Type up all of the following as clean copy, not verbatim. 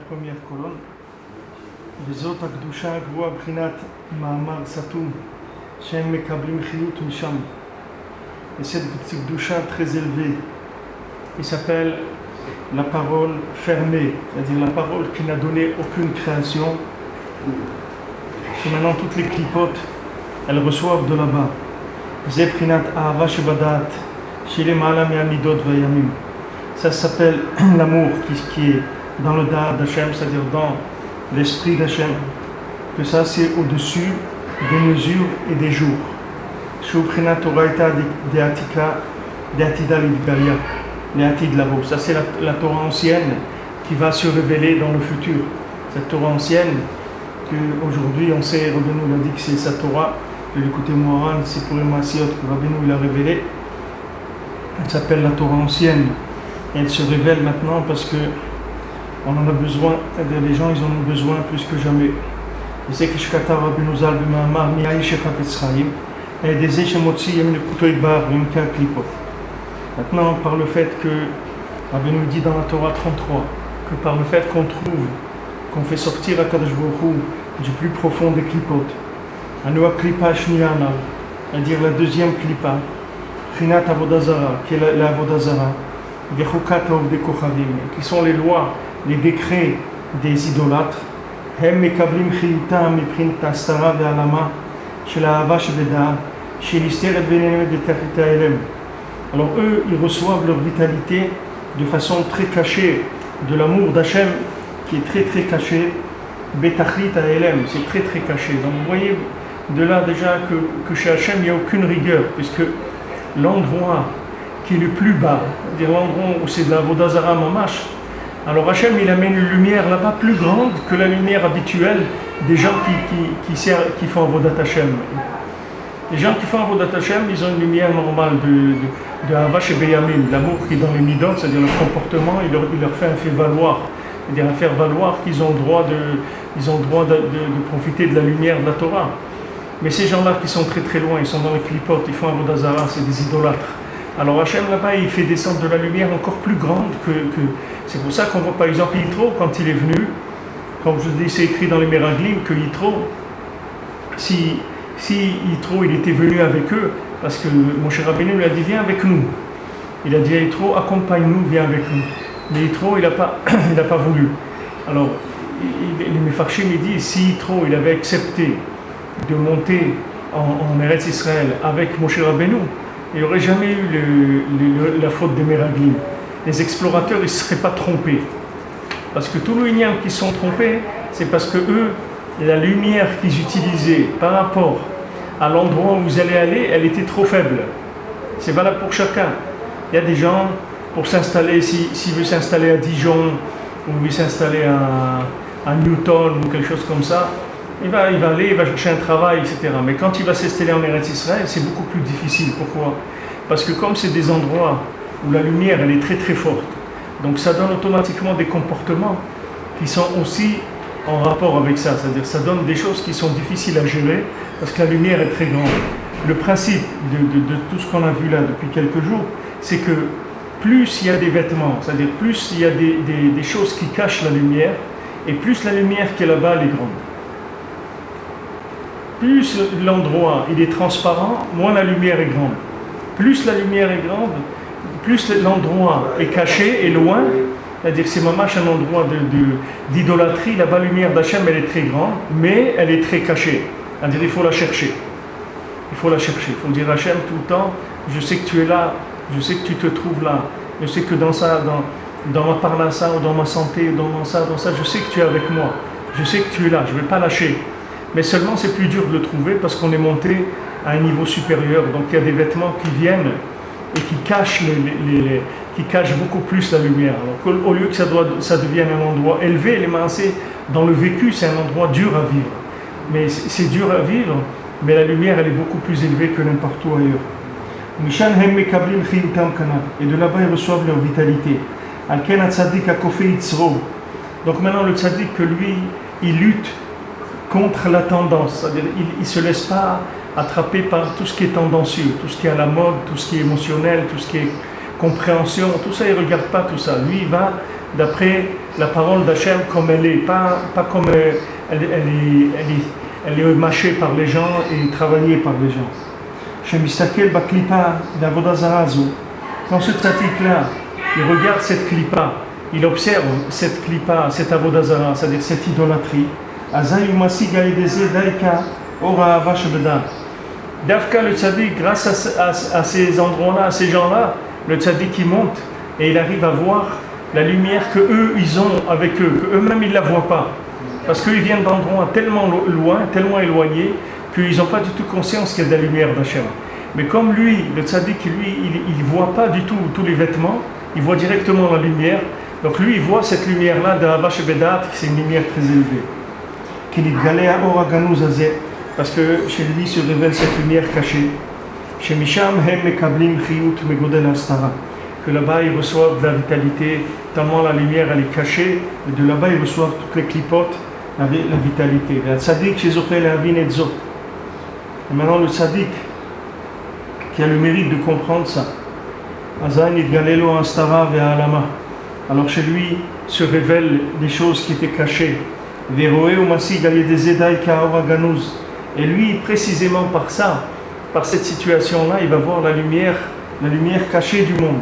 première colonne. וזאת הקדושה הגבוהה בחינת מאמר סתום שהם מקבלים חיות משם. Et cette קדושה très élevée qui s'appelle la parole fermée, c'est-à-dire la parole qui n'a donné aucune création. Et maintenant toutes les clipotes, elles reçoivent de là-bas. זה בחינת אהבה שבדעת שהיא למעלה מהמידות והימים. Ça s'appelle l'amour qui est dans le da'at d'Hachem, c'est-à-dire dans l'esprit d'Hachem, que ça c'est au-dessus des mesures et des jours. Shubrinat Toraita de Atika, de Atida Lidgaria, les Atid Lavo. Ça c'est la Torah ancienne qui va se révéler dans le futur. Cette Torah ancienne, qu'aujourd'hui on sait, Rabbeinu l'a dit que c'est sa Torah, de l'écouter Moharan, c'est pour Masiot que Rabbeinu il a révélé. Elle s'appelle la Torah ancienne. Et elle se révèle maintenant parce que on en a besoin, les gens ils en ont besoin plus que jamais. Et c'est que Shkata Rabbeinu Zal b'Ma'amar mi'aï shechat etzchaim et des échemotzi yem nekutoi bar yem ka klipot. Maintenant, par le fait que Rabbeinu dit dans la Torah 33 que par le fait qu'on fait sortir Akadosh Baruch Hu du plus profond des klipot, Anoua klipa shniya anal, c'est-à-dire la deuxième klipa, Chinat Avodazara, qui est la Avodazara, qui sont les lois, les décrets des idolâtres. Alors eux, ils reçoivent leur vitalité de façon très cachée, de l'amour d'Hachem qui est très très caché. Betachlit ha'elem, c'est très très caché. Donc vous voyez de là déjà que chez Hachem il n'y a aucune rigueur, puisque l'endroit qui est le plus bas, c'est-à-dire l'endroit où c'est de la Vodazara Mamash, alors Hachem il amène une lumière là-bas plus grande que la lumière habituelle des gens qui font Avodat Hachem. Les gens qui font Avodat Hachem, ils ont une lumière normale de Havash et Beyamim, l'amour qui est dans les midot, c'est-à-dire le comportement, il leur fait un fait valoir, c'est-à-dire un faire valoir qu'ils ont le droit de profiter de la lumière de la Torah. Mais ces gens-là qui sont très très loin, ils sont dans les clipotes, ils font Avodah Zara, c'est des idolâtres. Alors Hachem là-bas, il fait descendre de la lumière encore plus grande que... C'est pour ça qu'on voit par exemple Yitro, quand il est venu, comme je vous dis, c'est écrit dans les Meraglim que Yitro, si Yitro il était venu avec eux, parce que Moshe Rabbeinu lui a dit viens avec nous. Il a dit à Yitro, accompagne-nous, viens avec nous. Mais Yitro, il n'a pas voulu. Alors, les Mefarshim, il dit, si Yitro, il avait accepté de monter en Eretz Israël avec Moshe Rabbeinu, il n'y aurait jamais eu la faute des Meraglim. Les explorateurs ils ne se seraient pas trompés. Parce que tous les Inyam qui sont trompés, c'est parce que eux, la lumière qu'ils utilisaient par rapport à l'endroit où vous allez aller, elle était trop faible. C'est valable pour chacun. Il y a des gens, pour s'installer, s'il veut s'installer à Dijon, ou il veut s'installer à Newton, ou quelque chose comme ça, il va aller, il va chercher un travail, etc. Mais quand il va s'installer en Eretz Israël, c'est beaucoup plus difficile. Pourquoi ? Parce que comme c'est des endroits où la lumière elle est très très forte, donc ça donne automatiquement des comportements qui sont aussi en rapport avec ça. C'est-à-dire ça donne des choses qui sont difficiles à gérer parce que la lumière est très grande. Le principe de tout ce qu'on a vu là depuis quelques jours, c'est que plus il y a des vêtements, c'est-à-dire plus il y a des choses qui cachent la lumière, et plus la lumière qui est là-bas elle est grande. Plus l'endroit il est transparent, moins la lumière est grande. Plus la lumière est grande, plus l'endroit est caché et loin, c'est-à-dire que c'est mamash un endroit d'idolâtrie, là-bas la lumière d'Hachem elle est très grande, mais elle est très cachée. C'est-à-dire il faut la chercher. Il faut la chercher. Il faut dire Hachem tout le temps, je sais que tu es là, je sais que tu te trouves là, je sais que dans ma parnassa, ou dans ma santé, dans ça, je sais que tu es avec moi, je sais que tu es là, je ne vais pas lâcher. Mais seulement c'est plus dur de le trouver parce qu'on est monté à un niveau supérieur. Donc il y a des vêtements qui viennent et qui cachent, qui cachent beaucoup plus la lumière. Alors au lieu que ça devienne un endroit élevé, les maasé, dans le vécu c'est un endroit dur à vivre. Mais c'est dur à vivre, mais la lumière elle est beaucoup plus élevée que n'importe où ailleurs. Et de là-bas ils reçoivent leur vitalité. Donc maintenant le tzaddik que lui il lutte contre la tendance, c'est-à-dire il ne se laisse pas attraper par tout ce qui est tendancieux, tout ce qui est à la mode, tout ce qui est émotionnel, tout ce qui est compréhension, tout ça il ne regarde pas tout ça. Lui il va d'après la parole d'Hachem comme elle est, pas comme elle est mâchée par les gens et travaillée par les gens. Shemistakel baklipa d'Avodah Zara zo. Quand ce tzaddik-là, il regarde cette klipa, il observe cette klipa, cette Avodah Zara, c'est-à-dire cette idolâtrie. Azay umasig aledeze daika ora hava shebeda. Dafka le tzaddik, grâce à ces endroits-là, à ces gens-là, le tzaddik qui monte et il arrive à voir la lumière que eux ils ont avec eux, que eux-mêmes ils la voient pas, parce qu'ils viennent d'endroits tellement loin, tellement éloignés qu'ils n'ont pas du tout conscience qu'il y a de la lumière d'Hachem. Mais comme lui, le tzaddik, lui, il voit pas du tout tous les vêtements, il voit directement la lumière. Donc lui, il voit cette lumière-là d'Ahava Shebedat, c'est une lumière très élevée. Qu'il galé à Or Haganuz Hazeh, parce que chez lui se révèle cette lumière cachée. Chez Misham Hem Mekablim Chiyut Megodel Astara, que là-bas ils reçoivent de la vitalité, tellement la lumière elle est cachée, et de là-bas ils reçoivent toutes les clipotes, la vitalité. Le tzaddik chez Zochel Avin et Zo. Et maintenant le tzaddik qui a le mérite de comprendre ça. Azan Idgalelo Astara Ve'a Alama. Alors chez lui se révèlent des choses qui étaient cachées. Veroé ou Masig Alidezedai Kaor Haganuz. Et lui, précisément par ça, par cette situation-là, il va voir la lumière cachée du monde.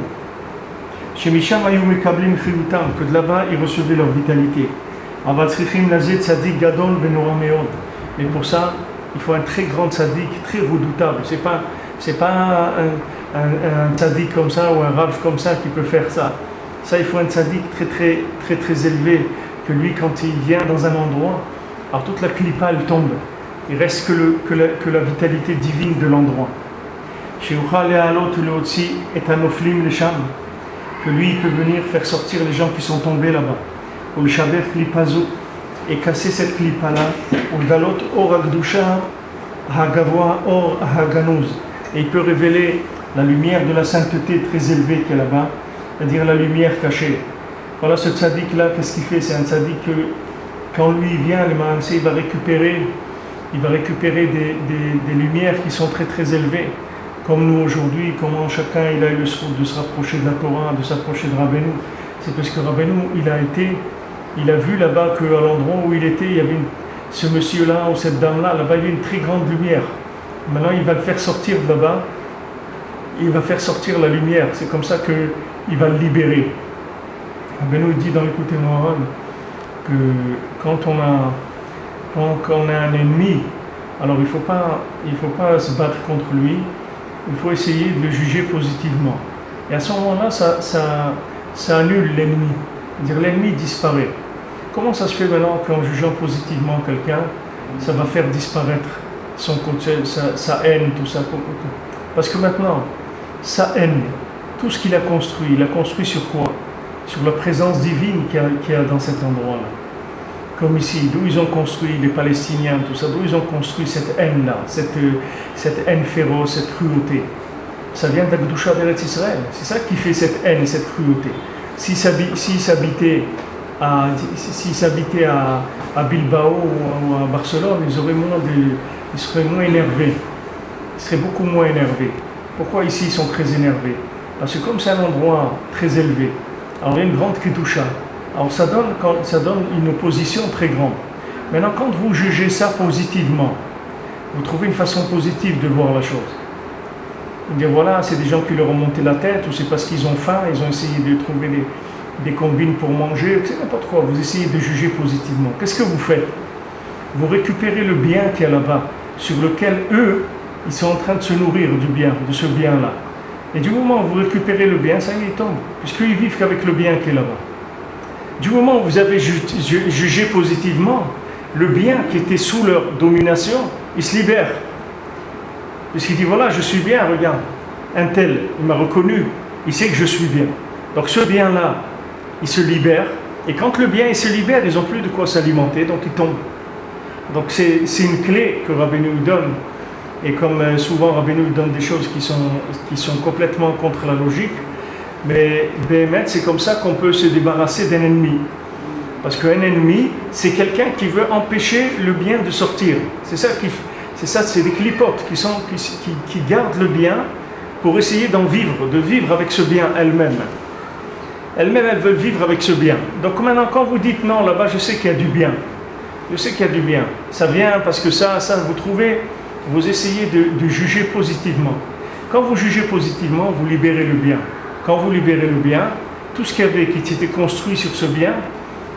Chez Misham Ayum Mekablim Chiyutam, que de là-bas ils recevaient leur vitalité. Avatzrichim Lazet Tzadik Gadol Benora Meod. Mais pour ça, il faut un très grand tzaddik, très redoutable. C'est pas un tzaddik comme ça ou un rav comme ça qui peut faire ça. Ça, il faut un tzaddik très élevé. Que lui, quand il vient dans un endroit, alors toute la klipa elle tombe. Il reste que la vitalité divine de l'endroit. Que lui, il peut venir faire sortir les gens qui sont tombés là-bas. Et casser cette klipa-là. Et il peut révéler la lumière de la sainteté très élevée qui est là-bas, c'est-à-dire la lumière cachée. Voilà, ce tzaddik-là, qu'est-ce qu'il fait? C'est un tzaddik que, quand lui vient, le Mahansé, il va récupérer des lumières qui sont très élevées. Comme nous aujourd'hui, comment chacun il a eu le souhait de se rapprocher de la Torah, de s'approcher de Rabbeinu. C'est parce que Rabbeinu, il a vu là-bas qu'à l'endroit où il était, il y avait ce monsieur-là ou cette dame-là, là-bas il y avait une très grande lumière. Maintenant, il va le faire sortir de là-bas, il va faire sortir la lumière. C'est comme ça qu'il va le libérer. Rabbeinu dit dans l'écoute Moharan que quand on a un ennemi, alors il faut pas se battre contre lui, il faut essayer de le juger positivement. Et à ce moment-là, ça annule l'ennemi. C'est-à-dire l'ennemi disparaît. Comment ça se fait maintenant qu'en jugeant positivement quelqu'un, ça va faire disparaître son côté, sa haine, tout ça? Parce que maintenant, sa haine, tout ce qu'il a construit, il a construit sur quoi? Sur la présence divine qu'il y a dans cet endroit-là. Comme ici, d'où ils ont construit les Palestiniens, tout ça, d'où ils ont construit cette haine-là, cette haine féroce, cette cruauté. Ça vient d'Akdoucha d'Eretz Israël. C'est ça qui fait cette haine, cette cruauté. S'ils s'habitaient à Bilbao ou à Barcelone, ils seraient moins énervés. Ils seraient beaucoup moins énervés. Pourquoi ici ils sont très énervés? Parce que comme c'est un endroit très élevé, alors il y a une grande Kedusha. Alors ça donne une opposition très grande. Maintenant, quand vous jugez ça positivement, vous trouvez une façon positive de voir la chose. Vous dire voilà, c'est des gens qui leur ont monté la tête, ou c'est parce qu'ils ont faim, ils ont essayé de trouver des combines pour manger, c'est n'importe quoi. Vous essayez de juger positivement. Qu'est-ce que vous faites? Vous récupérez le bien qui est là-bas, sur lequel eux, ils sont en train de se nourrir du bien, de ce bien-là. Et du moment où vous récupérez le bien, ça y est, il tombe. Puisqu'ils vivent qu'avec le bien qui est là-bas. Du moment où vous avez jugé positivement, le bien qui était sous leur domination, il se libère. Puisqu'il dit, voilà, je suis bien, regarde. Un tel, il m'a reconnu, il sait que je suis bien. Donc ce bien-là, il se libère. Et quand le bien il se libère, ils n'ont plus de quoi s'alimenter, donc ils tombent. Donc c'est une clé que Rabbeinu donne. Et comme souvent Rabbeinu donne des choses qui sont complètement contre la logique, mais Béhémet, c'est comme ça qu'on peut se débarrasser d'un ennemi. Parce qu'un ennemi, c'est quelqu'un qui veut empêcher le bien de sortir. C'est ça, c'est des clipotes qui gardent le bien pour essayer d'en vivre, de vivre avec ce bien elle-même. elles-mêmes, elles veulent vivre avec ce bien. Donc maintenant, quand vous dites non, là-bas, je sais qu'il y a du bien. Je sais qu'il y a du bien. Ça vient parce que ça, vous trouvez, vous essayez de juger positivement. Quand vous jugez positivement, vous libérez le bien. Quand vous libérez le bien, tout ce qui s'était construit sur ce bien,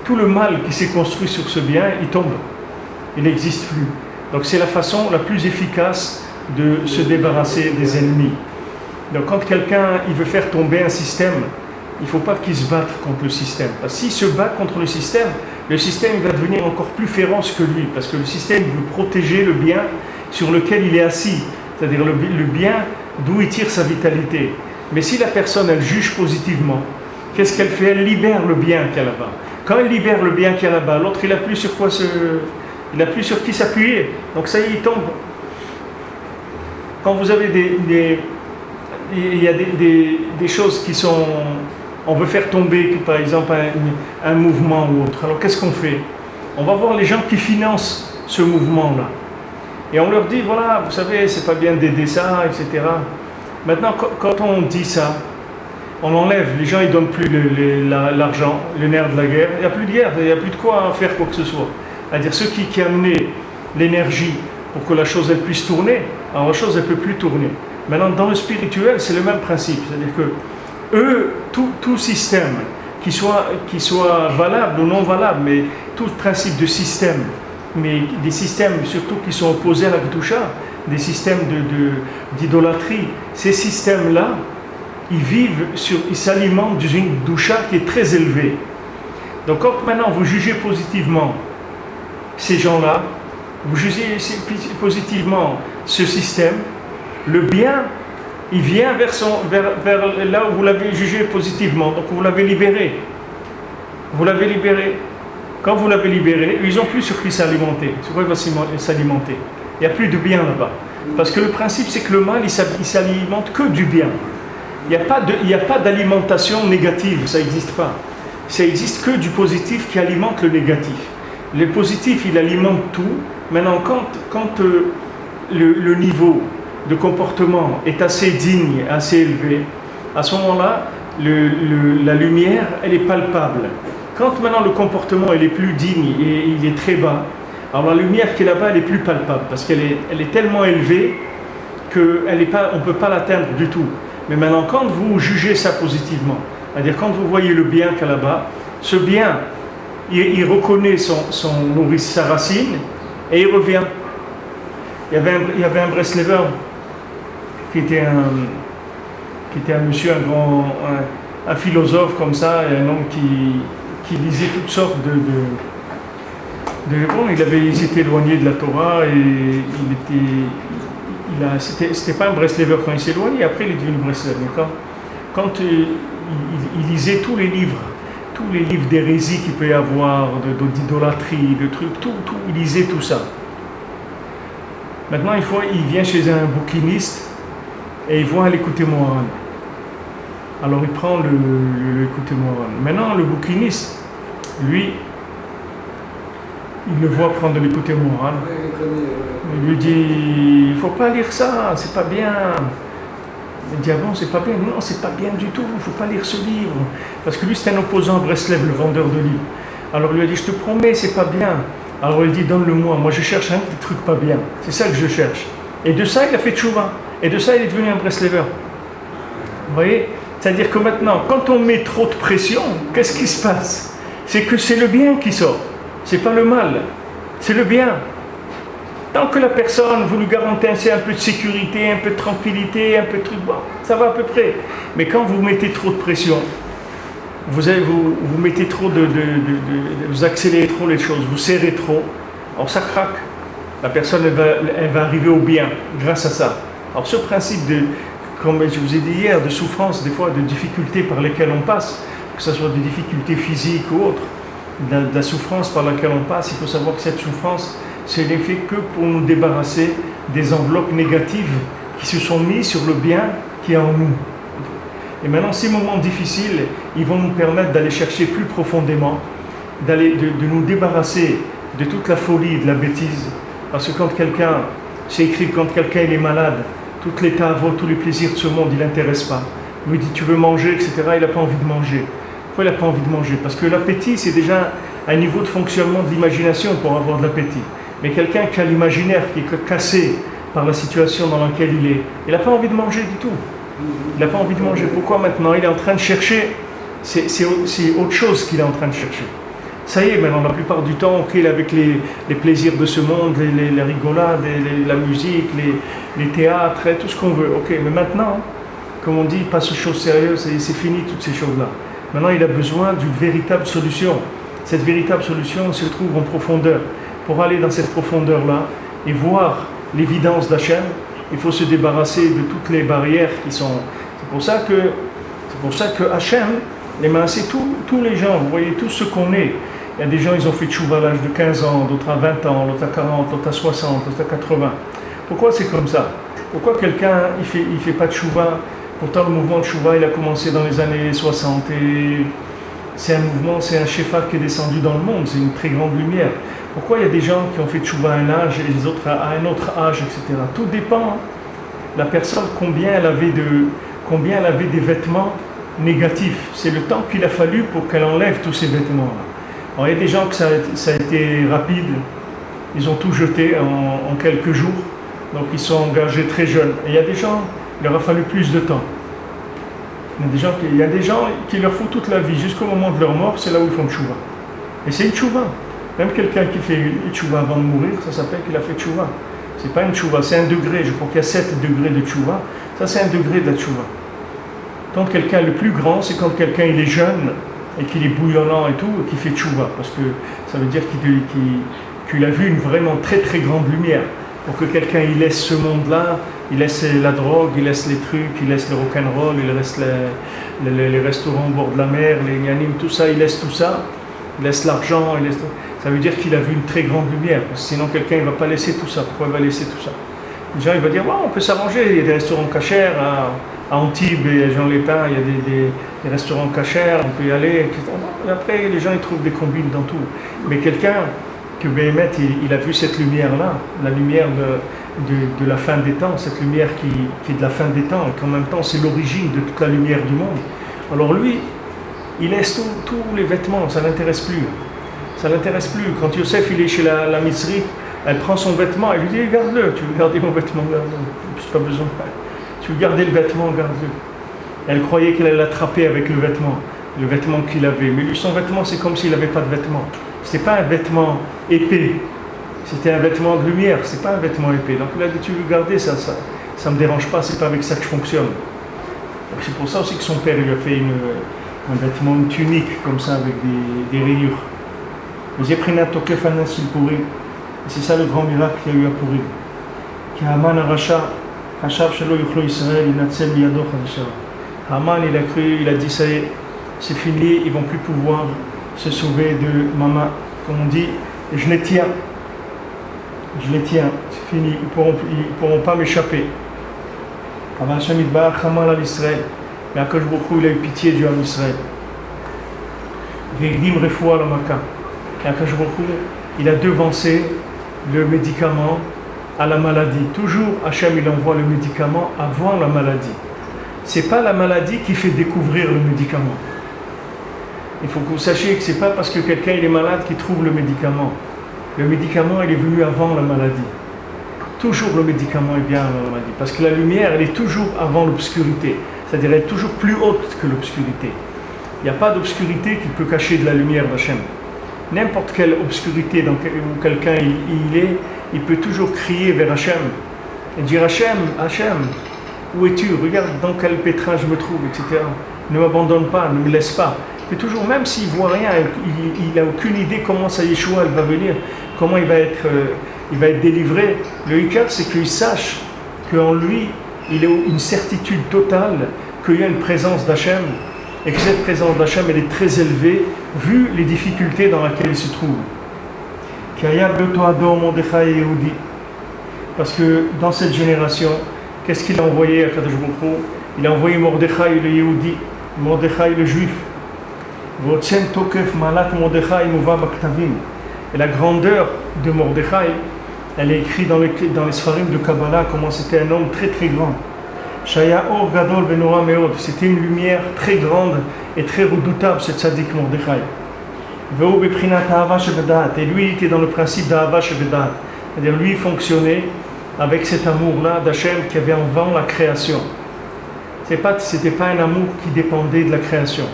tout le mal qui s'est construit sur ce bien, il tombe. Il n'existe plus. Donc c'est la façon la plus efficace de se débarrasser des ennemis. Donc quand quelqu'un il veut faire tomber un système, il ne faut pas qu'il se batte contre le système. Parce que s'il se bat contre le système il va devenir encore plus féroce que lui. Parce que le système veut protéger le bien sur lequel il est assis. C'est-à-dire le bien d'où il tire sa vitalité. Mais si la personne elle juge positivement, qu'est-ce qu'elle fait? Elle libère le bien qu'il y a là-bas. Quand elle libère le bien qu'il y a là-bas, l'autre il n'a plus sur quoi il n'a plus sur qui s'appuyer. Donc ça y est, il tombe. Quand vous avez il y a des choses qui sont... On veut faire tomber, par exemple, un mouvement ou autre. Alors qu'est-ce qu'on fait? On va voir les gens qui financent ce mouvement-là. Et on leur dit, voilà, vous savez, c'est pas bien d'aider ça, etc. Maintenant, quand on dit ça, on enlève, les gens ils ne donnent plus l'argent, le nerf de la guerre. Il n'y a plus de guerre, il n'y a plus de quoi faire quoi que ce soit. C'est-à-dire ceux qui amenaient l'énergie pour que la chose elle puisse tourner, alors la chose elle ne peut plus tourner. Maintenant, dans le spirituel, c'est le même principe. C'est-à-dire que eux, tout système, qui soit valable ou non valable, mais tout principe de système, mais des systèmes surtout qui sont opposés à la Kedusha, des systèmes d'idolâtrie, ces systèmes-là, ils s'alimentent d'une Kedusha qui est très élevée. Donc quand maintenant vous jugez positivement ces gens-là, vous jugez positivement ce système, le bien, il vient vers là où vous l'avez jugé positivement, donc vous l'avez libéré. Vous l'avez libéré. Quand vous l'avez libéré, ils n'ont plus sur qui s'alimenter. Sur quoi il va s'alimenter? Il n'y a plus de bien là-bas. Parce que le principe, c'est que le mal, il s'alimente que du bien. Il n'y a pas d'alimentation négative, ça n'existe pas. Ça n'existe que du positif qui alimente le négatif. Le positif, il alimente tout. Maintenant, quand le niveau de comportement est assez digne, assez élevé, à ce moment-là, la lumière, elle est palpable. Quand maintenant le comportement il est plus digne et il est très bas, alors la lumière qui est là-bas, elle est plus palpable parce qu'elle est tellement élevée qu'on ne peut pas l'atteindre du tout. Mais maintenant, quand vous jugez ça positivement, c'est-à-dire quand vous voyez le bien qu'il y a là-bas, ce bien, il reconnaît sa racine et il revient. Il y avait un Breslever qui était un monsieur, un philosophe comme ça, et un homme qui lisait toutes sortes il s'était éloigné de la Torah et c'était pas un Breslever quand il s'est éloigné, après il est devenu Breslever. Mais quand il lisait tous les livres d'hérésie qu'il peut y avoir, d'idolâtrie, de trucs, tout, il lisait tout ça. Maintenant, il vient chez un bouquiniste et il voit l'écouter Moharan. Alors il prend l'écouter Moharan. Maintenant, le bouquiniste, lui, il le voit prendre l'écouter Moharan. Il lui dit, il ne faut pas lire ça, c'est pas bien. Il dit, ah bon, c'est pas bien? Non, c'est pas bien du tout, il ne faut pas lire ce livre. Parce que lui, c'est un opposant à Breslev, le vendeur de livres. Alors il lui a dit, je te promets, c'est pas bien. Alors il dit, donne-le-moi, moi je cherche un truc pas bien. C'est ça que je cherche. Et de ça, il a fait tchouva. Et de ça, il est devenu un Breslever. Vous voyez? C'est-à-dire que maintenant, quand on met trop de pression, qu'est-ce qui se passe? C'est que c'est le bien qui sort. C'est pas le mal. C'est le bien. Tant que la personne, vous lui garantissez un peu de sécurité, un peu de tranquillité, un peu de truc, bon, ça va à peu près. Mais quand vous mettez trop de pression, vous mettez trop vous accélérez trop les choses, vous serrez trop, alors ça craque. La personne, elle va arriver au bien grâce à ça. Alors ce principe comme je vous ai dit hier, de souffrance, des fois de difficultés par lesquelles on passe, que ce soit des difficultés physiques ou autres, de la souffrance par laquelle on passe, il faut savoir que cette souffrance, c'est l'effet que pour nous débarrasser des enveloppes négatives qui se sont mises sur le bien qui est en nous. Et maintenant, ces moments difficiles, ils vont nous permettre d'aller chercher plus profondément, de nous débarrasser de toute la folie et de la bêtise. Parce que quand quelqu'un, c'est écrit, quand quelqu'un il est malade, toutes les plaisirs de ce monde, il l'intéresse pas. Il lui dit, tu veux manger, etc., il n'a pas envie de manger. Pourquoi il n'a pas envie de manger? Parce que l'appétit, c'est déjà un niveau de fonctionnement de l'imagination pour avoir de l'appétit. Mais quelqu'un qui a l'imaginaire, qui est cassé par la situation dans laquelle il n'a pas envie de manger du tout. Il n'a pas envie de manger. Pourquoi maintenant? Il est en train de chercher, c'est autre chose qu'il est en train de chercher. Ça y est, maintenant, la plupart du temps, il est avec les plaisirs de ce monde, les rigolades, la musique, les théâtres, tout ce qu'on veut. Ok, mais maintenant, comme on dit, il passe aux choses sérieuses et c'est fini toutes ces choses-là. Maintenant, il a besoin d'une véritable solution. Cette véritable solution se trouve en profondeur. Pour aller dans cette profondeur-là et voir l'évidence d'Hachem, il faut se débarrasser de toutes les barrières qui sont... C'est pour ça que Hachem, c'est tous les gens, vous voyez, tous ceux qu'on est. Il y a des gens, ils ont fait tchouva à l'âge de 15 ans, d'autres à 20 ans, d'autres à 40, d'autres à 60, d'autres à 80. Pourquoi c'est comme ça? Pourquoi quelqu'un, il fait pas de tchouva? Pourtant, le mouvement de tchouva, il a commencé dans les années 60 et c'est un mouvement, c'est un shefa qui est descendu dans le monde, c'est une très grande lumière. Pourquoi il y a des gens qui ont fait tchouva à un âge et les autres à un autre âge, etc. Tout dépend de la personne, combien elle avait des vêtements négatifs. C'est le temps qu'il a fallu pour qu'elle enlève tous ces vêtements-là. Alors il y a des gens que ça a été rapide, ils ont tout jeté en quelques jours, donc ils sont engagés très jeunes. Et il y a des gens, il leur a fallu plus de temps. Il y a des gens qui leur font toute la vie, jusqu'au moment de leur mort, c'est là où ils font tchouva. Et c'est une tchouva. Même quelqu'un qui fait une tchouva avant de mourir, ça s'appelle qu'il a fait tchouva. C'est pas une tchouva, c'est un degré. Je crois qu'il y a 7 degrés de tchouva. Ça, c'est un degré de la tchouva. Quand quelqu'un, le plus grand, c'est quand quelqu'un il est jeune et qu'il est bouillonnant et tout, et qu'il fait tchouva. Parce que ça veut dire qu'il a vu une vraiment très très grande lumière. Pour que quelqu'un il laisse ce monde-là, il laisse la drogue, il laisse les trucs, il laisse le rock'n'roll, il laisse les restaurants au bord de la mer, les gnanim, tout ça, il laisse tout ça, il laisse l'argent, ça veut dire qu'il a vu une très grande lumière. Parce que sinon quelqu'un ne va pas laisser tout ça. Pourquoi il va laisser tout ça? Les gens, il va dire, on peut s'arranger, il y a des restaurants cachers à Antibes et à Jean-Lépin, il y a des restaurants cachers, on peut y aller, etc. Et après, les gens, ils trouvent des combines dans tout. Mais quelqu'un que Béhémet, il a vu cette lumière-là, la lumière de la fin des temps, cette lumière qui est de la fin des temps, et qu'en même temps, c'est l'origine de toute la lumière du monde. Alors lui, il laisse tous les vêtements, ça ne l'intéresse plus. Ça ne l'intéresse plus. Quand Yosef, il est chez la Mitzri, elle prend son vêtement, elle lui dit, garde-le, tu veux garder mon vêtement, garde-le, je n'ai pas besoin. Tu veux garder le vêtement, garde-le. Elle croyait qu'elle allait l'attraper avec le vêtement qu'il avait. Mais lui, son vêtement, c'est comme s'il n'avait pas de vêtement. Ce n'était pas un vêtement épais, c'était un vêtement de lumière, c'est pas un vêtement épais. Donc il a dit, tu veux garder ça me dérange pas, c'est pas avec ça que je fonctionne. Donc, c'est pour ça aussi que son père lui a fait un vêtement, une tunique comme ça avec des rayures. J'ai pris un tokef anasil pourri. C'est ça le grand miracle qu'il y a eu à Purim. Haman Aracha, Hachav Shelo Yuchlo Israël, Inatsel Miyado Chadashav. Haman, il a cru, il a dit, ça y est, c'est fini, ils vont plus pouvoir se sauver de Mama. Comme on dit, je les tiens, c'est fini, ils pourront pas m'échapper. Avant Hashem Yitbarach Haman al Israël, mais Akadosh Baruch Hu, il a eu pitié du Ham Israël. Ve'igdim refoua la Maka. Et Akadosh Baruch Hu, il a devancé le médicament à la maladie. Toujours, Hachem, il envoie le médicament avant la maladie. C'est pas la maladie qui fait découvrir le médicament. Il faut que vous sachiez que c'est pas parce que quelqu'un il est malade qu'il trouve le médicament. Le médicament, il est venu avant la maladie. Toujours le médicament est vient avant la maladie. Parce que la lumière, elle est toujours avant l'obscurité. C'est-à-dire, elle est toujours plus haute que l'obscurité. Il n'y a pas d'obscurité qui peut cacher de la lumière d'Hachem. N'importe quelle obscurité où quelqu'un il peut toujours crier vers Hachem et dire Hachem, où es-tu? Regarde dans quel pétrin je me trouve, etc. Ne m'abandonne pas, ne me laisse pas. Mais toujours, même s'il ne voit rien, il n'a aucune idée comment sa Yeshua elle va venir, comment il va être délivré. Le hikar, c'est qu'il sache qu'en lui, il a une certitude totale qu'il y a une présence d'Hachem et que cette présence d'Hachem, elle est très élevée, vu les difficultés dans lesquelles il se trouve. Parce que dans cette génération, qu'est-ce qu'il a envoyé à Kadosh Baruch Hu? Il a envoyé Mordechai le Yehudi, Mordechai le Juif. Et la grandeur de Mordechai, elle est écrite dans les Sfarim de Kabbalah, comment c'était un homme très très grand. Shaya Or Gadol Benora Meod. C'était une lumière très grande et très redoutable, ce tzaddik Mordechai. Veu Beprinat Ahava Shebedat. Et lui, il était dans le principe d'Ahava Shebedat. C'est-à-dire, lui, il fonctionnait avec cet amour-là d'Hachem qui avait en vent la création. C'était pas un amour qui dépendait de la création.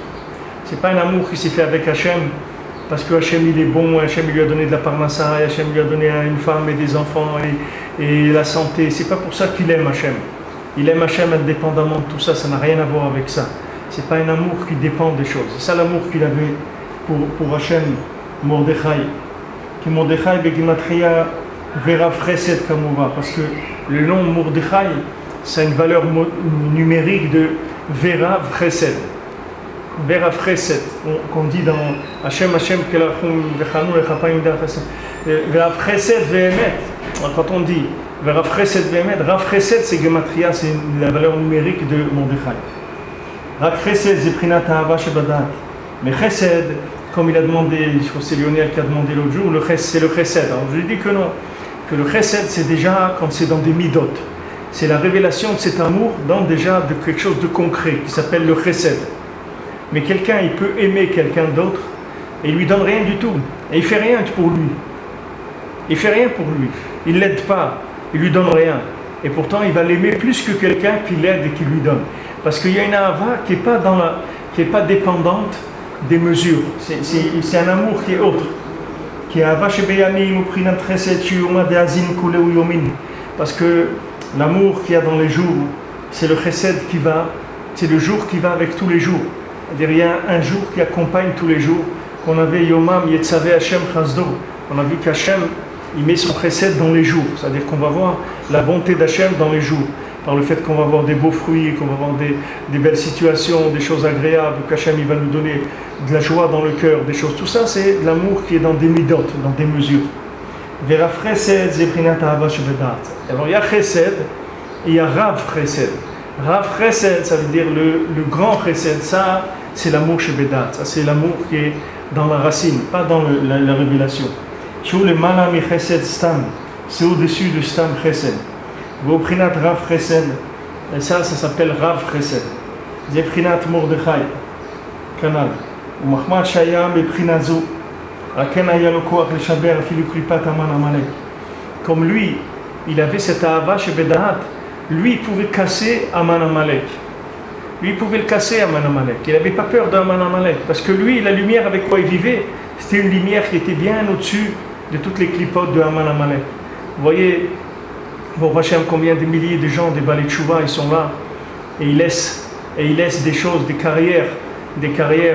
C'est pas un amour qui s'est fait avec Hachem parce que Hachem il est bon, Hachem il lui a donné de la parnassa, Hachem lui a donné une femme et des enfants et la santé. C'est pas pour ça qu'il aime Hachem. Il aime Hachem indépendamment de tout ça, ça n'a rien à voir avec ça. C'est pas un amour qui dépend des choses. C'est ça l'amour qu'il avait pour Hachem, Mordechai. Qui Mordechai Begimatria Vera Chesed Kamova. Parce que le nom Mordechai, c'est une valeur numérique de Vera Chesed. Vera Chesed, qu'on dit dans Hachem Kelachum Vechanu Lechapayim Da Chesed. Vera Chesed Vehemet. Quand on dit Vera Chesed Vehemet, Rav Chesed c'est Gematria, c'est la valeur numérique de Mordechai. Rav Chesed c'est Prinat Ahava Shebadat. Mais Chesed, comme il a demandé, je crois que c'est Lionel qui a demandé l'autre jour, c'est le Chesed. Alors je lui dis que non, que le Chesed c'est déjà quand c'est dans des midot. C'est la révélation de cet amour dans déjà de quelque chose de concret qui s'appelle le Chesed. Mais quelqu'un, il peut aimer quelqu'un d'autre et il lui donne rien du tout. Et il fait rien pour lui. Il fait rien pour lui. Il l'aide pas. Il lui donne rien. Et pourtant, il va l'aimer plus que quelqu'un qui l'aide et qui lui donne. Parce qu'il y a une ahava qui est pas dépendante des mesures. C'est un amour qui est autre. Qui est ahava shebeyamim uprinat chesed shiyuma deazin kule uyomin. Parce que l'amour qu'il y a dans les jours, c'est le chesed qui va, c'est le jour qui va avec tous les jours. C'est-à-dire, il y a un jour qui accompagne tous les jours, qu'on avait Yomam Yetzave Hashem Chazdo. On a vu qu'Hachem, il met son chesed dans les jours. C'est-à-dire qu'on va voir la bonté d'Hachem dans les jours. Par le fait qu'on va avoir des beaux fruits, qu'on va avoir des belles situations, des choses agréables, qu'Hachem il va nous donner de la joie dans le cœur, des choses. Tout ça, c'est de l'amour qui est dans des midot, dans des mesures. Vera Chesed Zeprinat Ahava Shebedat. Alors il y a Chesed et il y a Rav Chesed. Rav Chesed, ça veut dire le grand Chesed, ça c'est l'amour Shebedat, ça c'est l'amour qui est dans la racine, pas dans la révélation. Shou le Malami Chesed Stam, c'est au-dessus de Stam Chesed. Voprinat Rav Chesed, et ça s'appelle Rav Chesed. Zeprinat Mordechai, canal. Ou Mahmad Shayam et Prinazo. Comme lui, il avait cette ahava chez Bedahat, lui il pouvait casser Aman Amalek. Lui il pouvait le casser Aman Amalek. Il n'avait pas peur d'Aman Amalek parce que lui, la lumière avec quoi il vivait, c'était une lumière qui était bien au-dessus de toutes les clipotes de Aman Amalek. Vous voyez, bon, Hachem, combien de milliers de gens des Balei Tchouva, ils sont là et ils laissent des choses, des carrières,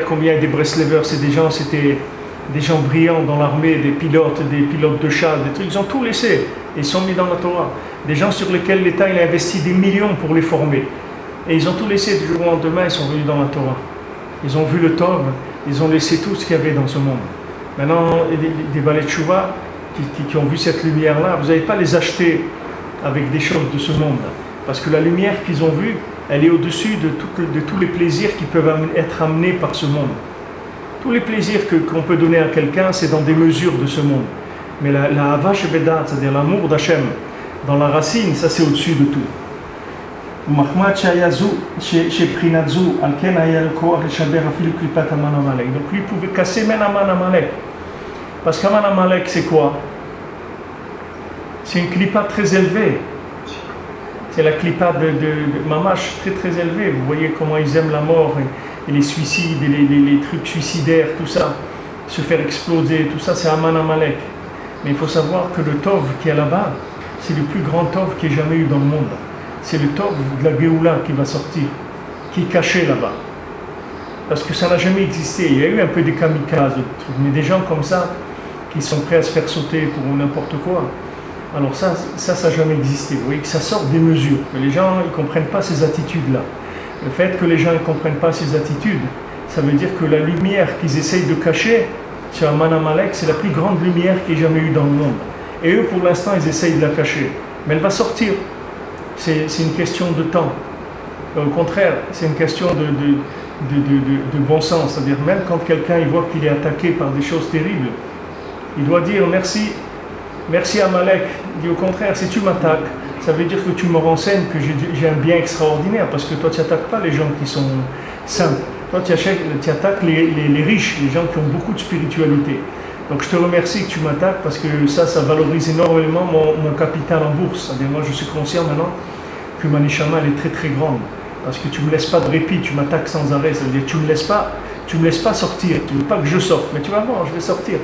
combien des Breslevers, c'était des gens brillants dans l'armée, des pilotes de chars, des trucs, ils ont tout laissé, ils sont mis dans la Torah. Des gens sur lesquels l'État il a investi des millions pour les former. Et ils ont tout laissé du jour au lendemain, ils sont venus dans la Torah. Ils ont vu le Tov, ils ont laissé tout ce qu'il y avait dans ce monde. Maintenant, des Balei Tchouva qui ont vu cette lumière-là, vous n'allez pas les acheter avec des choses de ce monde. Parce que la lumière qu'ils ont vue, elle est au-dessus de tous les plaisirs qui peuvent être amenés par ce monde. Tous les plaisirs qu'on peut donner à quelqu'un, c'est dans des mesures de ce monde. Mais la Ahava Shebedat, c'est-à-dire l'amour d'Hachem, dans la racine, ça c'est au-dessus de tout. Donc lui pouvait casser même Aman Amalek. Parce qu'Aman Amalek c'est quoi? C'est une clipa très élevée. C'est la clipa de Mamash très très élevée. Vous voyez comment ils aiment la mort et les suicides, et les trucs suicidaires, tout ça, se faire exploser, tout ça c'est Aman Amalek. Mais il faut savoir que le Tov qui est là-bas, c'est le plus grand Tov qu'il y ait jamais eu dans le monde. C'est le Tov de la Géoula qui va sortir, qui est caché là-bas. Parce que ça n'a jamais existé. Il y a eu un peu des kamikazes, mais des gens comme ça, qui sont prêts à se faire sauter pour n'importe quoi. Alors ça n'a jamais existé. Vous voyez que ça sort des mesures. Mais les gens, ils ne comprennent pas ces attitudes-là. Le fait que les gens ne comprennent pas ces attitudes, ça veut dire que la lumière qu'ils essayent de cacher sur Aman Amalek, c'est la plus grande lumière qu'il y ait jamais eu dans le monde. Et eux, pour l'instant, ils essayent de la cacher. Mais elle va sortir. C'est une question de temps. Au contraire, c'est une question de bon sens. C'est-à-dire, même quand quelqu'un il voit qu'il est attaqué par des choses terribles, il doit dire merci Amalek. Il dit au contraire, si tu m'attaques, ça veut dire que tu me renseignes que j'ai un bien extraordinaire, parce que toi tu n'attaques pas les gens qui sont simples. Toi tu attaques les riches, les gens qui ont beaucoup de spiritualité. Donc je te remercie que tu m'attaques, parce que ça valorise énormément mon capital en bourse. C'est-à-dire, moi je suis conscient maintenant que ma neshama elle est très très grande, parce que tu ne me laisses pas de répit, tu m'attaques sans arrêt. Ça veut dire que tu me laisses pas sortir, tu ne veux pas que je sorte, mais tu vas voir, je vais sortir.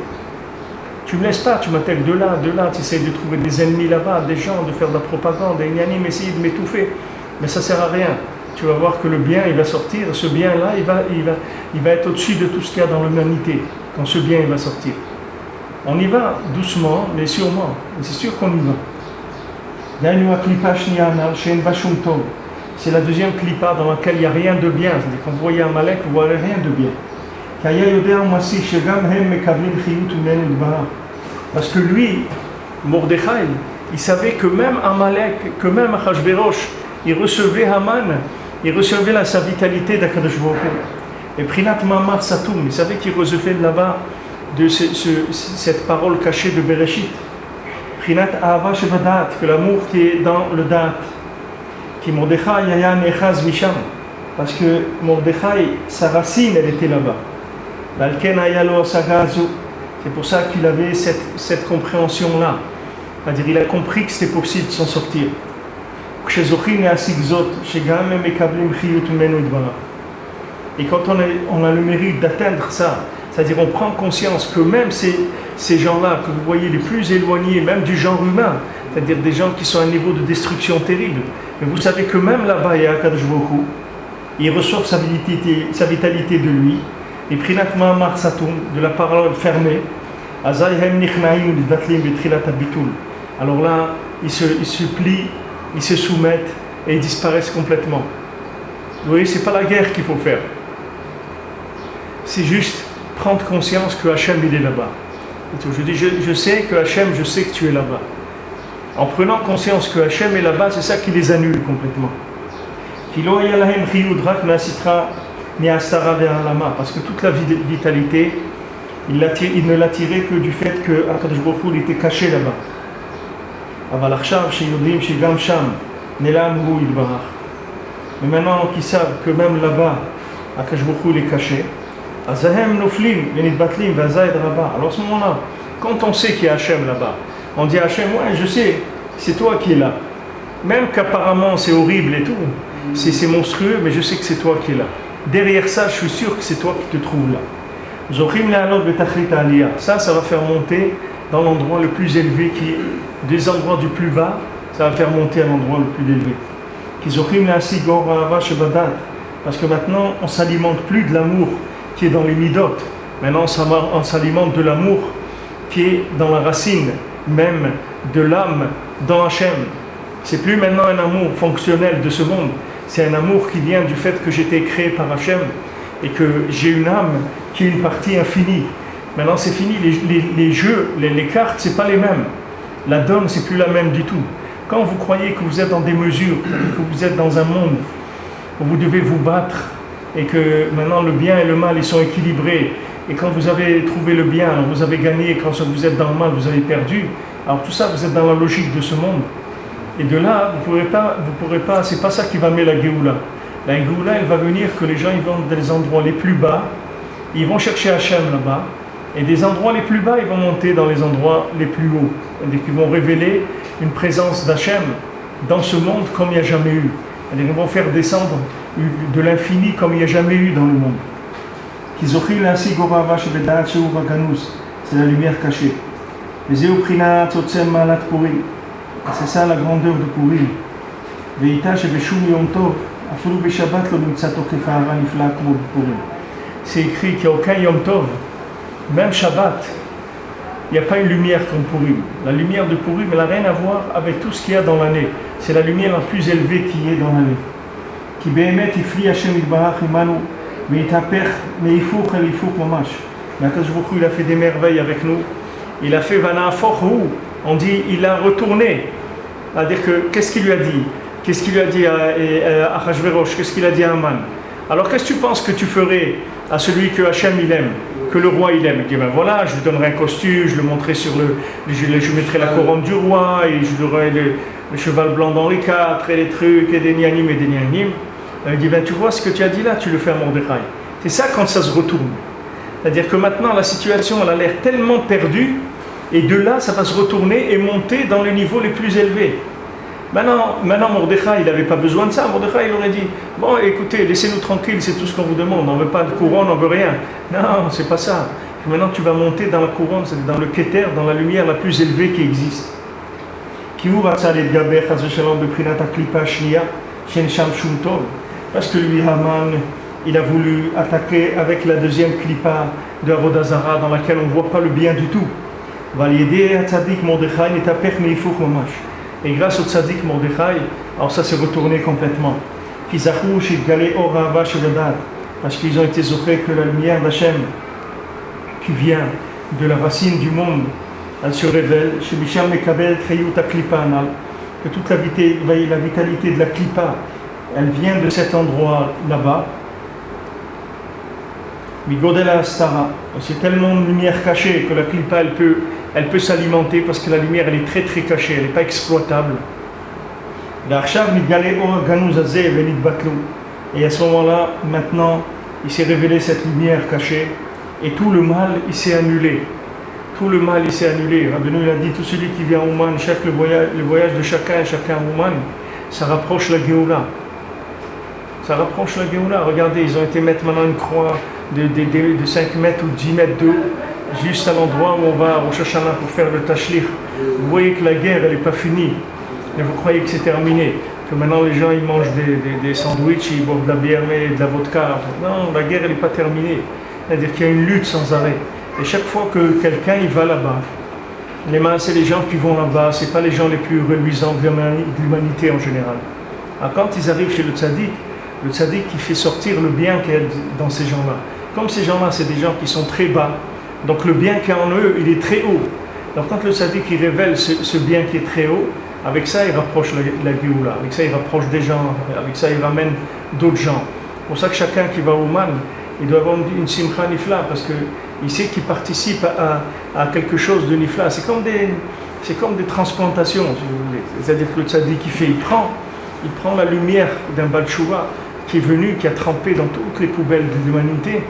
Tu ne me laisses pas, tu m'attaques de là, tu essaies de trouver des ennemis là-bas, des gens, de faire de la propagande, des ignanim, essayer de m'étouffer. Mais ça ne sert à rien. Tu vas voir que le bien, il va sortir, ce bien-là, il va être au-dessus de tout ce qu'il y a dans l'humanité, quand ce bien, il va sortir. On y va doucement, mais sûrement. C'est sûr qu'on y va. C'est la deuxième clipa dans laquelle il n'y a rien de bien. C'est-à-dire quand vous voyez Amalek, vous ne voyez rien de bien. Parce que lui, Mordechai, il savait que même Amalek, que même Achashverosh, il recevait Haman, il recevait sa vitalité d'Akadosh Baruch Hu. Et Prinat Mamar Satoum, il savait qu'il recevait de là-bas de cette parole cachée de Bereshit. Prinat Ahava Shebadat, que l'amour qui est dans le Dat. Qui Mordechai Yaya Nechaz Misham. Parce que Mordechai, sa racine, elle était là-bas. C'est pour ça qu'il avait cette compréhension-là. C'est-à-dire il a compris que c'était possible de s'en sortir. Et quand on a le mérite d'atteindre ça, c'est-à-dire on prend conscience que même ces gens-là que vous voyez les plus éloignés, même du genre humain, c'est-à-dire des gens qui sont à un niveau de destruction terrible, mais vous savez que même là-bas, il y a Akadosh Baruch Hu, ils reçoivent sa vitalité de lui. Et Prinat Ma'amar Satoum, de la parole fermée, alors là, ils se plient, ils se soumettent et ils disparaissent complètement. Vous voyez, c'est pas la guerre qu'il faut faire. C'est juste prendre conscience que Hachem, il est là-bas. Je dis, je sais que Hachem, je sais que tu es là-bas. En prenant conscience que Hachem est là-bas, c'est ça qui les annule complètement. Parce que toute la vitalité, il ne l'attirait que du fait que Akadosh Baruch Hu était caché là-bas. Mais maintenant qu'ils savent que même là-bas, Akadosh Baruch Hu est caché, alors à ce moment-là, quand on sait qu'il y a Hachem là-bas, on dit à Hachem, ouais, je sais, c'est toi qui es là. Même qu'apparemment c'est horrible et tout, c'est monstrueux, mais je sais que c'est toi qui es là. Derrière ça, je suis sûr que c'est toi qui te trouves là. Ça va faire monter dans l'endroit le plus élevé, des endroits du plus bas, ça va faire monter à l'endroit le plus élevé. Parce que maintenant, on ne s'alimente plus de l'amour qui est dans les midot. Maintenant, on s'alimente de l'amour qui est dans la racine, même de l'âme, dans Hachem. C'est plus maintenant un amour fonctionnel de ce monde. C'est un amour qui vient du fait que j'ai été créé par Hachem et que j'ai une âme qui est une partie infinie. Maintenant c'est fini, les jeux, les cartes, c'est pas les mêmes. La donne, c'est plus la même du tout. Quand vous croyez que vous êtes dans des mesures, que vous êtes dans un monde où vous devez vous battre et que maintenant le bien et le mal ils sont équilibrés, et quand vous avez trouvé le bien, alors vous avez gagné, et quand vous êtes dans le mal, vous avez perdu, alors tout ça, vous êtes dans la logique de ce monde. Et de là, vous pourrez pas, c'est pas ça qui va mettre la Géoula. La Géoula, elle va venir que les gens ils vont dans les endroits les plus bas, ils vont chercher Hachem là-bas, et des endroits les plus bas, ils vont monter dans les endroits les plus hauts. C'est-à-dire qu'ils vont révéler une présence d'Hachem dans ce monde comme il n'y a jamais eu. C'est-à-dire qu'ils vont faire descendre de l'infini comme il n'y a jamais eu dans le monde. C'est la lumière cachée. C'est ça la grandeur de Purim. C'est écrit qu'il n'y a aucun Yom Tov, même Shabbat, il n'y a pas une lumière comme Purim. La lumière de Purim, elle n'a rien à voir avec tout ce qu'il y a dans l'année. C'est la lumière la plus élevée qui est dans l'année. Qui béhémet ifli Hashem itbarach imanu veitapech meifouk alifouk mamash. Akadosh Baruch Hu, il a fait des merveilles avec nous. Il a fait vana'afochu. On dit, il a retourné. C'est-à-dire que, qu'est-ce qu'il lui a dit? Qu'est-ce qu'il lui a dit à Achashverosh? Qu'est-ce qu'il a dit à Haman? Alors, qu'est-ce que tu penses que tu ferais à celui que Hachem il aime, que le roi il aime? Il dit, ben voilà, je lui donnerai un costume, je le montrerai je mettrai la couronne du roi, et je lui donnerai le cheval blanc d'Henri IV, et les trucs, et des nianim et des nianim. Il dit, ben tu vois ce que tu as dit là, tu le fais à Mordechai. C'est ça quand ça se retourne. C'est-à-dire que maintenant la situation elle a l'air tellement perdue, et de là ça va se retourner et monter dans les niveaux les plus élevés. Maintenant Mordechai il n'avait pas besoin de ça. Mordechai il aurait dit, bon écoutez, laissez-nous tranquilles, c'est tout ce qu'on vous demande, on ne veut pas de couronne, on ne veut rien. Non, c'est pas ça. Maintenant tu vas monter dans la couronne, c'est dans le Keter, dans la lumière la plus élevée qui existe. Parce que lui, Haman, il a voulu attaquer avec la deuxième clipa de Avodah Zarah dans laquelle on ne voit pas le bien du tout. Et grâce au tzaddik Mordechai, alors ça s'est retourné complètement. Parce qu'ils ont été zochés que la lumière d'Hachem qui vient de la racine du monde, elle se révèle. Que toute la vitalité de la clipa, elle vient de cet endroit là-bas. C'est tellement de lumière cachée que la clipa elle peut s'alimenter parce que la lumière elle est très très cachée, elle n'est pas exploitable. Et à ce moment-là, maintenant, il s'est révélé cette lumière cachée et tout le mal il s'est annulé. Tout le mal il s'est annulé. Rabbeinu il a dit, tout celui qui vient à Ouman, le voyage de chacun à Ouman, ça rapproche la Géoula. Ça rapproche la Géoula. Regardez, ils ont été mettre maintenant une croix de 5 mètres ou 10 mètres d'eau, juste à l'endroit où on va au Shashana pour faire le tashlich. Vous voyez que la guerre, elle n'est pas finie. Mais vous croyez que c'est terminé. Que maintenant les gens, ils mangent des sandwichs, ils boivent de la bière et de la vodka. Non, la guerre, elle n'est pas terminée. C'est-à-dire qu'il y a une lutte sans arrêt. Et chaque fois que quelqu'un il va là-bas, c'est les gens qui vont là-bas, ce n'est pas les gens les plus reluisants de l'humanité en général. Alors quand ils arrivent chez le tzaddik qui fait sortir le bien qu'il y a dans ces gens-là. Comme ces gens-là, c'est des gens qui sont très bas, donc le bien qu'il y a en eux, il est très haut. Donc quand le tzaddik il révèle ce bien qui est très haut, avec ça il rapproche la Géoula, avec ça il rapproche des gens, avec ça il ramène d'autres gens. C'est pour ça que chacun qui va au Man, il doit avoir une simcha nifla, parce qu'il sait qu'il participe à quelque chose de nifla. C'est comme des transplantations, si vous voulez. C'est-à-dire que le tzaddik il prend la lumière d'un Baal Tshuva qui est venu, qui a trempé dans toutes les poubelles de l'humanité,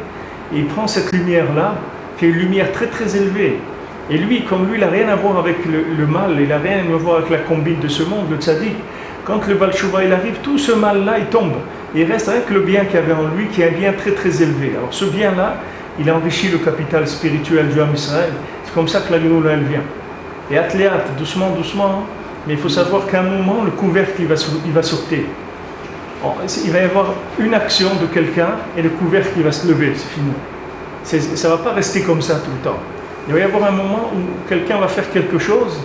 et il prend cette lumière-là, qui est une lumière très très élevée. Et lui, comme lui, il n'a rien à voir avec le mal, il n'a rien à voir avec la combine de ce monde, le tzaddik. Quand le Baal Tshuva il arrive, tout ce mal-là, il tombe. Il reste rien que le bien qu'il y avait en lui, qui est un bien très très élevé. Alors ce bien-là, il enrichit le capital spirituel du Ham Israël. C'est comme ça que la Géoula elle vient. Et atléat, doucement, doucement, mais il faut savoir qu'à un moment, le couvercle il va sauter. Il va y avoir une action de quelqu'un et le couvercle il va se lever, c'est fini. Ça ne va pas rester comme ça tout le temps. Il va y avoir un moment où quelqu'un va faire quelque chose,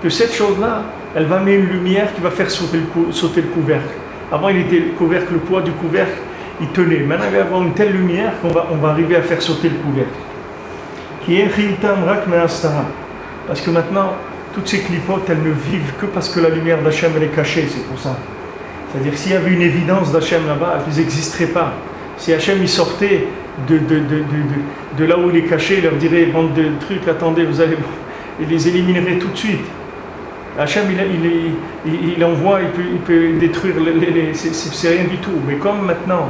que cette chose-là, elle va mettre une lumière qui va faire sauter le couvercle. Avant, il était le couvercle, le poids du couvercle, il tenait. Maintenant, il va y avoir une telle lumière qu'on va arriver à faire sauter le couvercle. Qui est Chiltam Rak Me'astara. Parce que maintenant, toutes ces clipotes, elles ne vivent que parce que la lumière d'Hachem, elle est cachée, c'est pour ça. C'est-à-dire, s'il y avait une évidence d'Hachem là-bas, elles n'existeraient pas. Si Hachem, il sortait de là où il est caché, il leur dirait, bande de trucs, attendez, il les éliminerait tout de suite. Hachem, il envoie, il peut détruire, c'est rien du tout. Mais comme maintenant,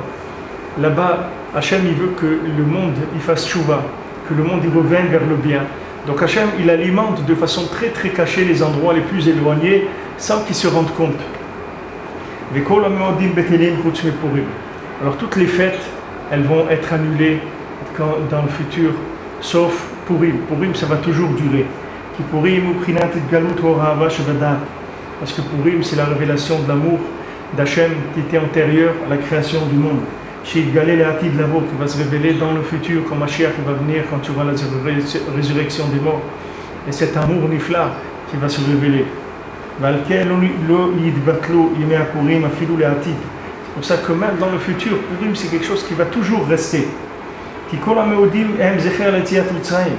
là-bas, Hachem, il veut que le monde, il fasse tchouva, que le monde, il revienne vers le bien. Donc Hachem, il alimente de façon très très cachée les endroits les plus éloignés, sans qu'ils se rendent compte. Alors toutes les fêtes, elles vont être annulées dans le futur, sauf Purim. Purim, ça va toujours durer. Parce que Purim, c'est la révélation de l'amour d'Hachem qui était antérieur à la création du monde. Chez Galé Ati de l'amour qui va se révéler dans le futur, quand Mashiach va venir, quand tu auras la résurrection des morts. Et cet amour nifla qui va se révéler. C'est pour ça que même dans le futur, Purim, c'est quelque chose qui va toujours rester.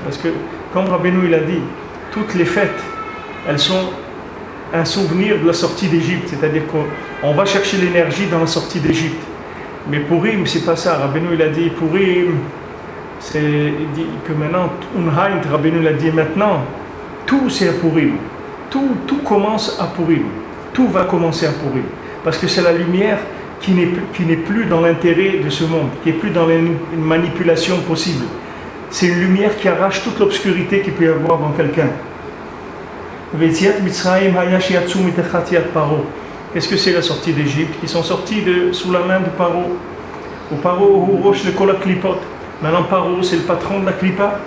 Parce que, comme Rabbeinu il a dit, toutes les fêtes, elles sont un souvenir de la sortie d'Égypte, c'est-à-dire qu'on va chercher l'énergie dans la sortie d'Égypte. Mais Purim, c'est pas ça. Rabbeinu il a dit Purim, il dit que maintenant, Unheint, Rabbeinu il a dit maintenant, tout c'est à Purim. Tout commence à Purim. tout va commencer à pourrir. Parce que c'est la lumière qui n'est plus dans l'intérêt de ce monde, qui n'est plus dans les manipulations possibles. C'est une lumière qui arrache toute l'obscurité qu'il peut y avoir dans quelqu'un. Qu'est-ce que c'est la sortie d'Égypte? Ils sont sortis sous la main de Paro. Au Paro, Roche le Kola Klipot. Maintenant, Paro, c'est le patron de la Klipa.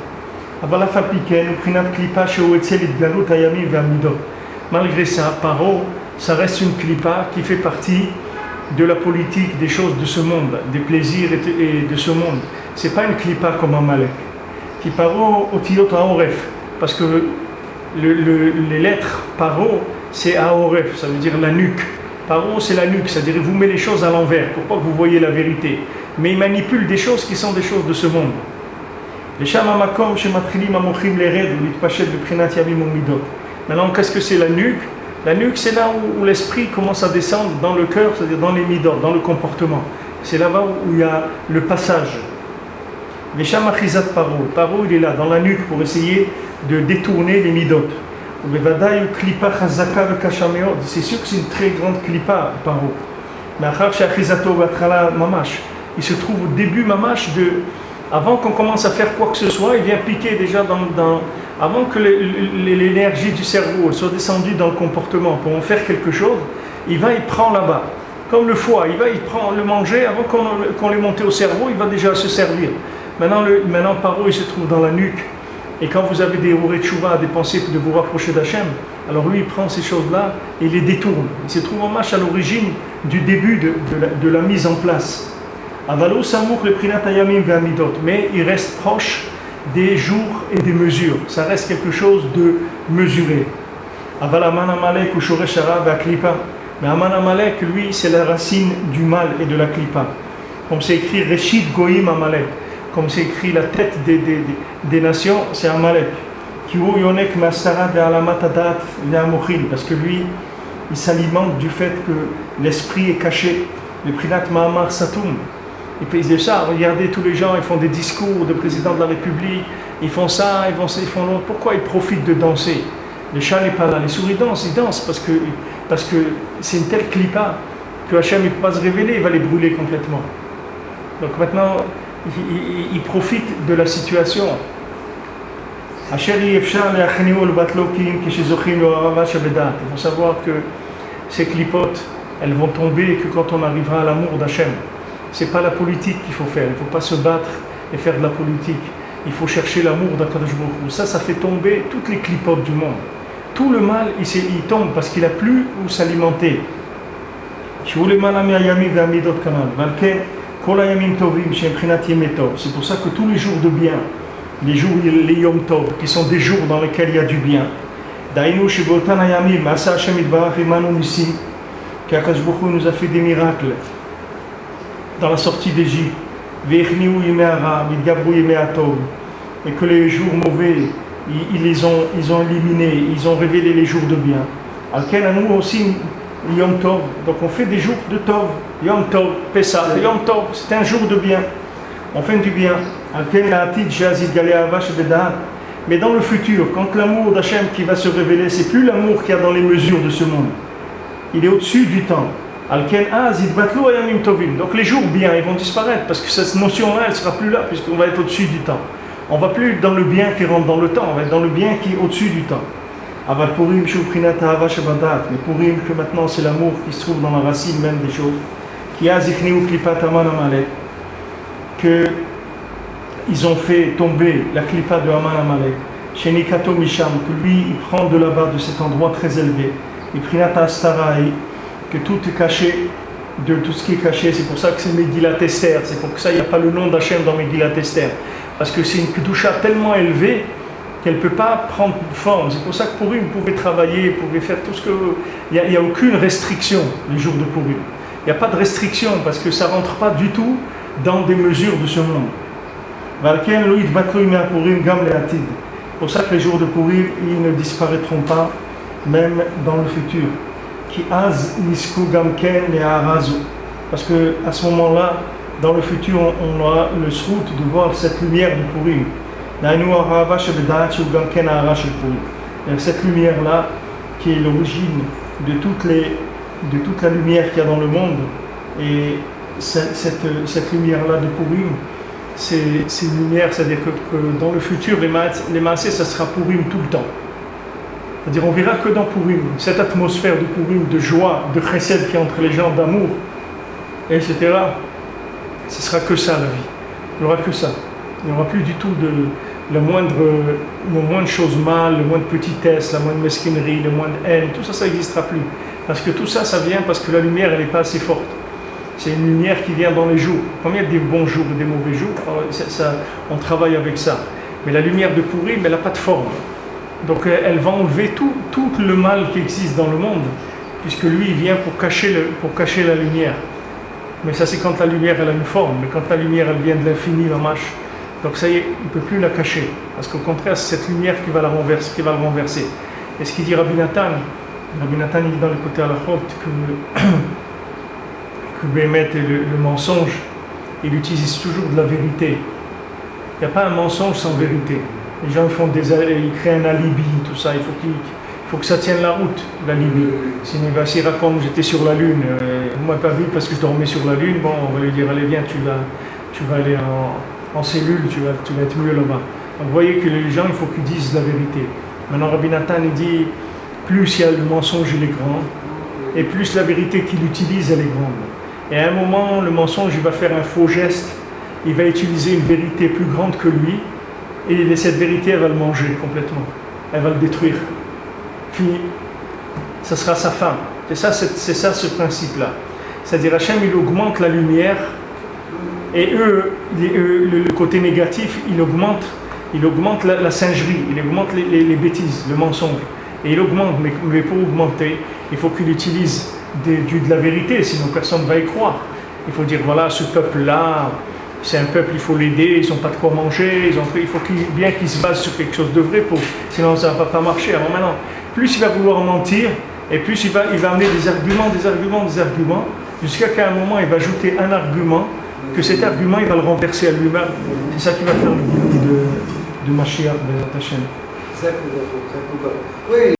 Malgré ça, Paro, ça reste une Klipa qui fait partie de la politique des choses de ce monde, des plaisirs et de ce monde. C'est pas une Klipa comme Amalek. Qui Paro Otiot Aoref, parce que les lettres Paro, c'est Aoref, ça veut dire la nuque. Paro, c'est la nuque, c'est-à-dire il vous met les choses à l'envers pour pas que vous voyez la vérité. Mais il manipule des choses qui sont des choses de ce monde. Maintenant, qu'est-ce que c'est la nuque? La nuque, c'est là où l'esprit commence à descendre dans le cœur, c'est-à-dire dans les midot, dans le comportement. C'est là-bas où il y a le passage. Paro, il est là, dans la nuque, pour essayer de détourner les midot. C'est sûr que c'est une très grande klipa, Paro. Mais il se trouve au début mamash avant qu'on commence à faire quoi que ce soit, il vient piquer déjà avant que l'énergie du cerveau soit descendue dans le comportement pour en faire quelque chose, il prend là-bas. Comme le foie, il prend le manger, avant qu'on l'ait monté au cerveau, il va déjà se servir. Maintenant Paro, il se trouve dans la nuque. Et quand vous avez des oré tchouva, des pensées de vous rapprocher d'Hachem, alors lui, il prend ces choses-là et les détourne. Il se trouve en marche à l'origine du début de la mise en place. Avalo Samouk le Prinat Ayamim Ve'amidot, mais il reste proche des jours et des mesures. Ça reste quelque chose de mesuré. Aval Aman Amalek ou Shoresh Hara Ve'aklipa. Mais Aman Amalek, lui, c'est la racine du mal et de la klipa. Comme c'est écrit Reshit Goyim Amalek. Comme c'est écrit la tête des nations, c'est Amalek. Parce que lui, il s'alimente du fait que l'esprit est caché. Le Prinat Mahamar Satoum. Et puis ils disent ça, regardez tous les gens, ils font des discours de président de la République, ils font ça, ils font l'autre. Pourquoi ils profitent de danser? Les chats n'est pas là, les souris dansent, ils dansent parce que c'est une telle clipa que Hachem ne peut pas se révéler, il va les brûler complètement. Donc maintenant, ils profitent de la situation. Il faut savoir que ces clipotes, elles vont tomber que quand on arrivera à l'amour d'Hachem. Ce n'est pas la politique qu'il faut faire, il ne faut pas se battre et faire de la politique. Il faut chercher l'amour d'Akadosh Baruch Hu. Ça fait tomber toutes les clipotes du monde. Tout le mal, il tombe parce qu'il n'a plus où s'alimenter. C'est pour ça que tous les jours de bien, les jours, les Yom Tov, qui sont des jours dans lesquels il y a du bien, qu'Akadosh Baruch Hu nous a fait des miracles dans la sortie d'Égypte, et que les jours mauvais, ils ont éliminé, ils ont révélé les jours de bien. Alken à nous aussi, Yom Tov, donc on fait des jours de Tov, Yom Tov, Pessah, Yom Tov, c'est un jour de bien, on fait du bien. Mais dans le futur, quand l'amour d'Hachem qui va se révéler, c'est plus l'amour qu'il y a dans les mesures de ce monde, il est au-dessus du temps. Donc les jours bien, ils vont disparaître parce que cette notion-là, elle ne sera plus là puisqu'on va être au-dessus du temps. On ne va plus dans le bien qui rentre dans le temps, on va être dans le bien qui est au-dessus du temps. Mais Purim que maintenant c'est l'amour qui se trouve dans la racine même des choses. Que ils ont fait tomber la klipa de Aman Amalek. Chez Nikato Misham, que lui il prend de là-bas, de cet endroit très élevé. Et Prinata Astarai, que tout est caché, de tout ce qui est caché, c'est pour ça que c'est Megillat Esther, c'est pour ça qu'il n'y a pas le nom d'Hachem dans Megillat Esther, parce que c'est une kedusha tellement élevée qu'elle ne peut pas prendre forme. C'est pour ça que Purim, vous pouvez travailler, vous pouvez faire tout ce que... Il n'y a aucune restriction les jours de Purim. Il n'y a pas de restriction, parce que ça ne rentre pas du tout dans des mesures de ce monde. Pour ça que les jours de Purim, ils ne disparaîtront pas, même dans le futur. Parce que à ce moment-là, dans le futur, on aura le srout de voir cette lumière de Purim. Cette lumière-là, qui est l'origine de toute la lumière qu'il y a dans le monde. Et cette lumière-là de Purim, c'est une lumière, c'est-à-dire que dans le futur, les maasés, ça sera Purim tout le temps. C'est-à-dire on verra que dans Purim, cette atmosphère de Purim, de joie, de chesed qui est entre les gens, d'amour, etc. Ce sera que ça la vie. Il n'y aura que ça. Il n'y aura plus du tout de la moindre chose mal, le moindre petitesse, la moindre mesquinerie, le moindre haine, tout ça, ça n'existera plus. Parce que tout ça, ça vient parce que la lumière, elle n'est pas assez forte. C'est une lumière qui vient dans les jours. Comme il y a des bons jours et des mauvais jours, on travaille avec ça. Mais la lumière de Purim, elle n'a pas de forme. Donc elle va enlever tout le mal qui existe dans le monde, puisque lui, il vient pour cacher la lumière. Mais ça, c'est quand la lumière, elle a une forme. Mais quand la lumière, elle vient de l'infini, la mâche, donc ça y est, il ne peut plus la cacher. Parce qu'au contraire, c'est cette lumière qui va le renverser. Et ce qu'il dit Rabbi Nathan dit dans le côté à la faute que Bémet et le mensonge, il utilise toujours de la vérité. Il n'y a pas un mensonge sans vérité. Les gens ils créent un alibi, tout ça. Il faut que ça tienne la route, l'alibi. Sinon, s'il raconte j'étais sur la Lune, vous ne m'avez pas vu parce que je dormais sur la Lune, bon, on va lui dire allez, viens, tu vas aller en cellule, tu vas être mieux là-bas. Donc, vous voyez que les gens, il faut qu'ils disent la vérité. Maintenant, Rabbi Nathan, il dit plus il y a le mensonge, il est grand, et plus la vérité qu'il utilise, elle est grande. Et à un moment, le mensonge, il va faire un faux geste, il va utiliser une vérité plus grande que lui, et cette vérité, elle va le manger complètement. Elle va le détruire. Puis, ça sera sa fin. C'est ça ce principe-là. C'est-à-dire, Hachem, il augmente la lumière, et le côté négatif, il augmente la singerie, il augmente les bêtises, le mensonge. Et il augmente, mais pour augmenter, il faut qu'il utilise de la vérité, sinon personne ne va y croire. Il faut dire, voilà, ce peuple-là, c'est un peuple, il faut l'aider, ils n'ont pas de quoi manger, il faut bien qu'ils se basent sur quelque chose de vrai, sinon ça ne va pas marcher. Alors maintenant, plus il va vouloir mentir, et plus il va amener des arguments, jusqu'à qu'à un moment, il va ajouter un argument, que cet argument, il va le renverser à lui-même. C'est ça qui va faire le dîner de Mashiach, de Hachem. Oui.